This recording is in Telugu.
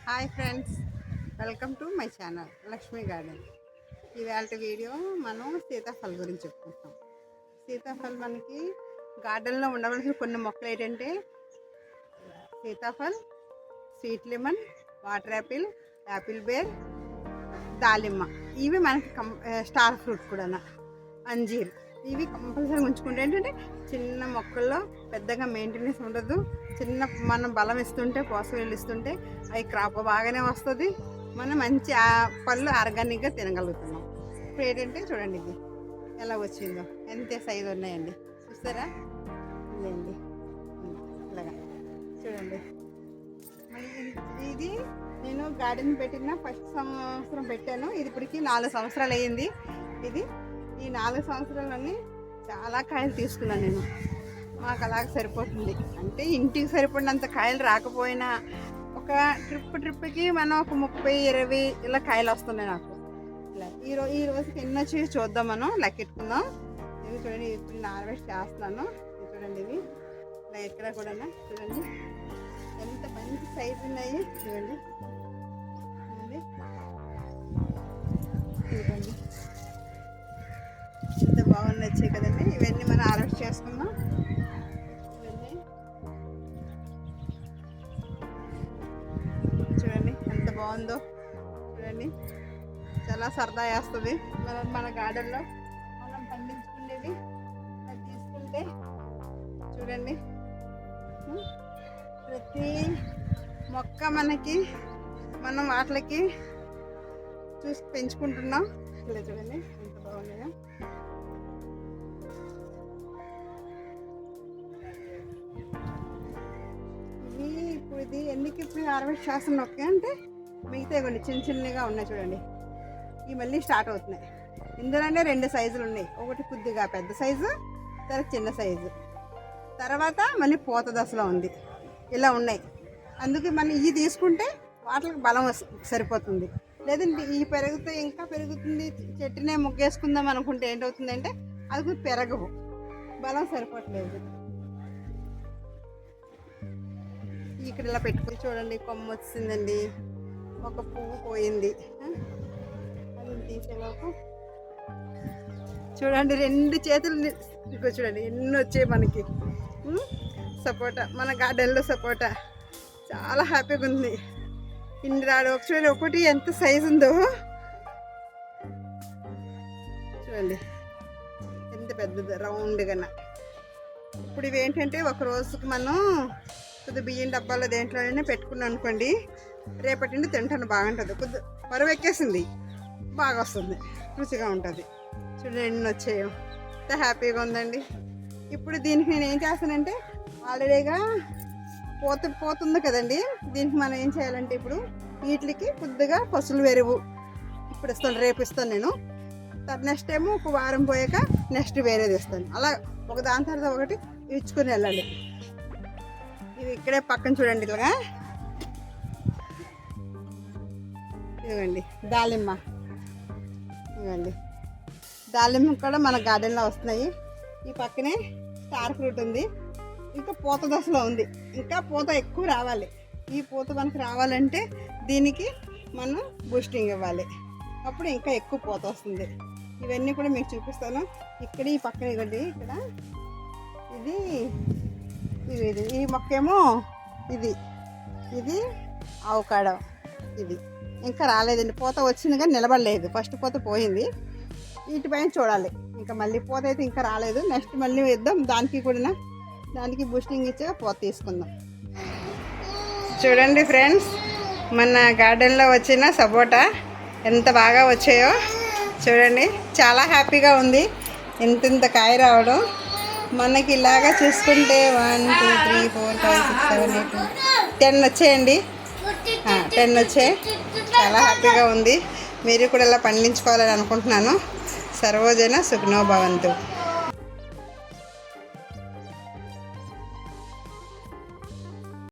Hi friends, welcome to my channel Lakshmi garden. ఇవాళ వీడియో మనం సీతాఫలం గురించి చెప్పుకుంటాం. సీతాఫలం మనకి గార్డెన్లో ఉండవలసిన కొన్ని మొక్కలు ఏంటంటే సీతాఫలం, sweet lemon, water apple, apple ber, దాలిమ్మ. ఇవి మనకి స్టార్ ఫ్రూట్ కూడా, అంజీర్. ఇవి కంపల్సరీ ఉంచుకుంటే ఏంటంటే చిన్న మొక్కల్లో పెద్దగా మెయింటెనెన్స్ ఉండదు. చిన్న మనం బలం ఇస్తుంటే, పోషకాలు ఇస్తుంటే అవి క్రాప్ బాగానే వస్తుంది. మనం మంచి పళ్ళు ఆర్గానిక్గా తినగలుగుతున్నాం. ఇప్పుడు ఏంటంటే చూడండి, ఇది ఎలా వచ్చిందో, ఎంత సైజు ఉన్నాయండి, చూస్తారా? ఇదండి ఇలాగా చూడండి. ఇది నేను గార్డెన్ పెట్టిన ఫస్ట్ సంవత్సరం పెట్టాను. ఇది ఇప్పటికి 4 సంవత్సరాలు అయ్యింది. ఈ 4 సంవత్సరాలన్నీ చాలా కాయలు తీసుకున్నాను నేను. మాకు అలాగ సరిపోతుంది. అంటే ఇంటికి సరిపడినంత కాయలు రాకపోయినా ఒక ట్రిప్కి మనం ఒక 30-20 ఇలా కాయలు వస్తున్నాయి నాకు. ఇలా ఈ రోజుకి ఎన్ని వచ్చి చూద్దాం, మనం లెక్కెట్టుకుందాం. ఇది చూడండి, ఇప్పుడు నేను హార్వెస్ట్ చేస్తున్నాను. ఇది చూడండి, ఇవి ఇలా ఎక్కడ కూడా చూడండి ఎంత మంచి సైజు ఉన్నాయి. చూడండి చూడండి ఎంత బాగుంది, వచ్చాయి కదండి. ఇవన్నీ మనం హార్వెస్ట్ చేసుకుందాం. ఇవన్నీ చూడండి ఎంత బాగుందో. చూడండి, చాలా సరదా వేస్తుంది. మన గార్డెన్లో మనం పండించుకునేది అది తీసుకుంటే చూడండి, ప్రతి మొక్క మనం వాటికి చూసి పెంచుకుంటున్నాం. ఇలా చూడండి ఎంత బాగున్నాయో. ఇది ఎందుకు ఇప్పుడు హార్వెస్ట్ చేస్తున్నా ఓకే అంటే మిగతా ఇవ్వండి చిన్నగా ఉన్నాయి చూడండి. ఇవి మళ్ళీ స్టార్ట్ అవుతున్నాయి. ఇందులోనే 2 సైజులు ఉన్నాయి. ఒకటి కొద్దిగా పెద్ద సైజు, తర్వాత చిన్న సైజు, తర్వాత మళ్ళీ పూత దశలో ఉంది. ఇలా ఉన్నాయి. అందుకే మనం ఇవి తీసుకుంటే వాటికి బలం సరిపోతుంది. లేదంటే ఈ పెరుగుతే ఇంకా పెరుగుతుంది, చెట్టునే ముగ్గేసుకుందాం అనుకుంటే ఏంటవుతుందంటే అది పెరగవు, బలం సరిపోవట్లేదు. ఇక్కడ ఇలా పెట్టుకుని చూడండి, కొమ్మ వచ్చిందండి, ఒక పువ్వు పోయింది. అది తీసేలోపు చూడండి 2 చేతులు ఇంకో చూడండి ఎన్ని వచ్చాయి మనకి. సపోటా, మన గార్డెన్లో సపోటా చాలా హ్యాపీగా ఉంది. ఇన్ని రాడు చూడండి, ఒకటి ఎంత సైజు ఉందో చూడండి, ఎంత పెద్దది రౌండ్గా. ఇప్పుడు ఇవి ఏంటంటే ఒక రోజుకి మనం కొద్ది బియ్యం డబ్బాలో దేంట్లోనే పెట్టుకున్నాం అనుకోండి, రేపటి నుండి తింటాను బాగుంటుంది. కొద్ది బరువు ఎక్కేసింది, బాగా వస్తుంది, రుచిగా ఉంటుంది. చూడండి ఎన్ని వచ్చాయో, ఎంత హ్యాపీగా ఉందండి. ఇప్పుడు దీనికి నేను ఏం చేస్తానంటే ఆల్రెడీగా పోతుంది కదండి, దీనికి మనం ఏం చేయాలంటే ఇప్పుడు వీటికి కొద్దిగా పసులు వెరువు ఇప్పుడు ఇస్తాను, రేపు ఇస్తాను నేను. నెక్స్ట్ ఏమో ఒక వారం పోయాక నెక్స్ట్ వేరేది ఇస్తాను. అలా ఒక దాని తర్వాత ఒకటి ఇచ్చుకొని వెళ్ళాలి. ఇది ఇక్కడే పక్కన చూడండి, ఇలాగా ఇవ్వండి దాలిమ్మ. ఇవ్వండి దాలిమ్మ కూడా మన గార్డెన్లో వస్తున్నాయి. ఈ పక్కనే స్టార్ ఫ్రూట్ ఉంది, ఇంకా పూత దశలో ఉంది. ఇంకా పూత ఎక్కువ రావాలి. ఈ పూత మనకు రావాలంటే దీనికి మనం బూస్టింగ్ ఇవ్వాలి, అప్పుడు ఇంకా ఎక్కువ పూత వస్తుంది. ఇవన్నీ కూడా మీకు చూపిస్తాను. ఇక్కడ ఈ పక్కన ఇవ్వండి, ఇక్కడ ఇది ఈ మొక్కేమో ఇది అవకాడో. ఇది ఇంకా రాలేదండి, పూత వచ్చింది కానీ నిలబడలేదు. ఫస్ట్ పూత పోయింది, వీటిపైన చూడాలి. ఇంకా మళ్ళీ పూత అయితే ఇంకా రాలేదు. నెక్స్ట్ మళ్ళీ వేద్దాం, దానికి బూస్టింగ్ ఇచ్చే పూత తీసుకుందాం. చూడండి ఫ్రెండ్స్, మన గార్డెన్లో వచ్చిన సపోటా ఎంత బాగా వచ్చాయో చూడండి. చాలా హ్యాపీగా ఉంది ఇంత కాయ రావడం. మనకి ఇలాగా చూసుకుంటే 1 2 3 4 5 6 7 8 10 వచ్చాయండి. 10 వచ్చాయి. చాలా హ్యాపీగా ఉంది. మీరు కూడా ఇలా పండించుకోవాలని అనుకుంటున్నాను. సర్వజన సుఖినో భవంతు.